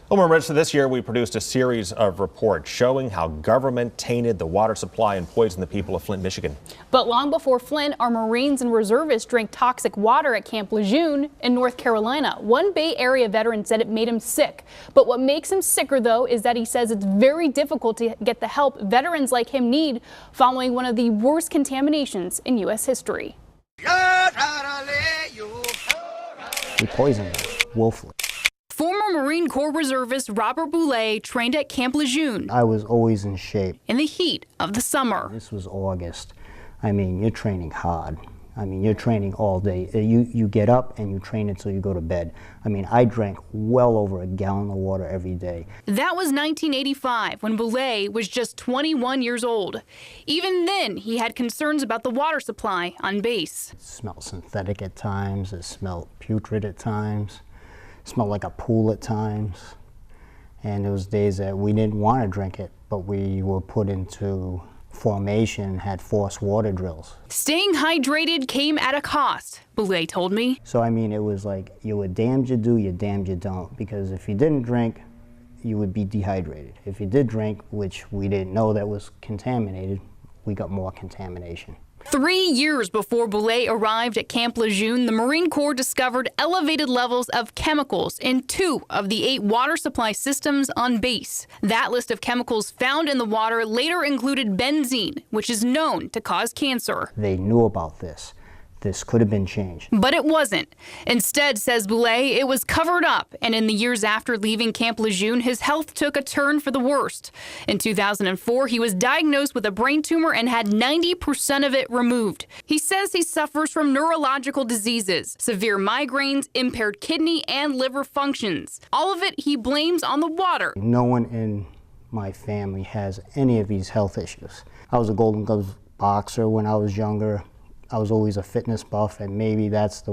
Well, remember, so this year we produced a series of reports showing how government tainted the water supply and poisoned the people of Flint, Michigan. But long before Flint, our Marines and reservists drank toxic water at Camp Lejeune in North Carolina. One Bay Area veteran said it made him sick. But what makes him sicker, though, is that he says it's very difficult to get the help veterans like him need following one of the worst contaminations in U.S. history. We poisoned them willfully. Former Marine Corps reservist Robert Boulay trained at Camp Lejeune. I was always in shape. In the heat of the summer. This was August. I mean, you're training hard. I mean, you're training all day. You get up and you train until you go to bed. I mean, I drank well over a gallon of water every day. That was 1985 when Boulay was just 21 years old. Even then, he had concerns about the water supply on base. It smelled synthetic at times. It smelled putrid at times. It smelled like a pool at times. And there was days that we didn't want to drink it, but we were put into formation, had forced water drills. Staying hydrated came at a cost, Boulay told me. So I mean, it was like, you were damned you do, you're damned you don't. Because if you didn't drink, you would be dehydrated. If you did drink, which we didn't know that was contaminated, we got more contamination. 3 years before Boulay arrived at Camp Lejeune, the Marine Corps discovered elevated levels of chemicals in 2 of the 8 water supply systems on base. That list of chemicals found in the water later included benzene, which is known to cause cancer. They knew about this. This could have been changed. But it wasn't. Instead, says Boulay, it was covered up, and in the years after leaving Camp Lejeune, his health took a turn for the worst. In 2004, he was diagnosed with a brain tumor and had 90% of it removed. He says he suffers from neurological diseases, severe migraines, impaired kidney and liver functions. All of it he blames on the water. No one in my family has any of these health issues. I was a Golden Gloves boxer when I was younger. I was always a fitness buff, and maybe that's the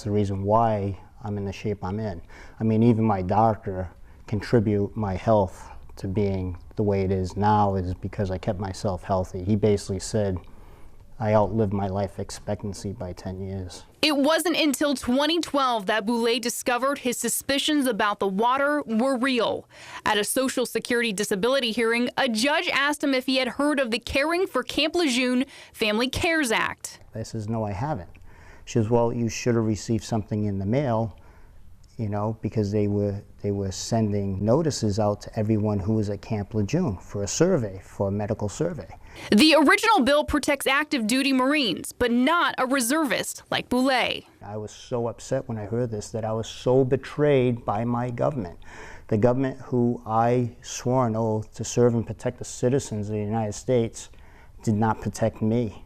reason why I'm in the shape I'm in. I mean, even my doctor contribute my health to being the way it is now is because I kept myself healthy. He basically said I outlived my life expectancy by 10 years. It wasn't until 2012 that Boulay discovered his suspicions about the water were real. At a Social Security disability hearing, a judge asked him if he had heard of the Caring for Camp Lejeune Family Cares Act. I says, no, I haven't. She says, well, you should have received something in the mail, you know, because they were sending notices out to everyone who was at Camp Lejeune for a survey, for a medical survey. The original bill protects active duty Marines, but not a reservist like Boulay. I was so upset when I heard this, that I was so betrayed by my government. The government who I swore an oath to serve and protect the citizens of the United States did not protect me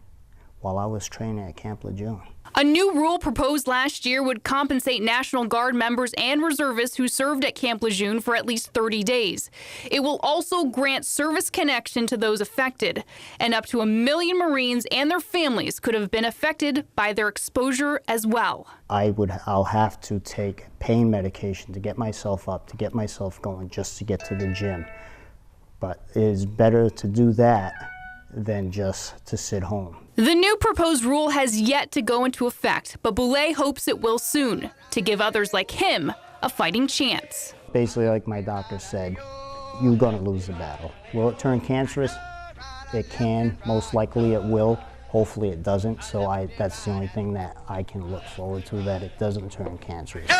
while I was training at Camp Lejeune. A new rule proposed last year would compensate National Guard members and reservists who served at Camp Lejeune for at least 30 days. It will also grant service connection to those affected, and up to 1 million Marines and their families could have been affected by their exposure as well. I'll have to take pain medication to get myself up, to get myself going, just to get to the gym. But it is better to do that than just to sit home. The new proposed rule has yet to go into effect, but Boulay hopes it will soon, to give others like him a fighting chance. Basically, like my doctor said, you're gonna lose the battle. Will it turn cancerous? It can, most likely it will. Hopefully it doesn't, so that's the only thing that I can look forward to, that it doesn't turn cancerous.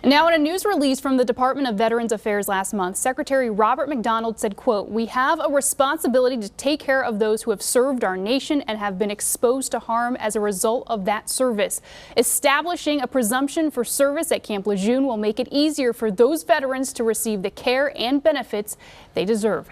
Now, in a news release from the Department of Veterans Affairs last month, Secretary Robert McDonald said, quote, "We have a responsibility to take care of those who have served our nation and have been exposed to harm as a result of that service. Establishing a presumption for service at Camp Lejeune will make it easier for those veterans to receive the care and benefits they deserve."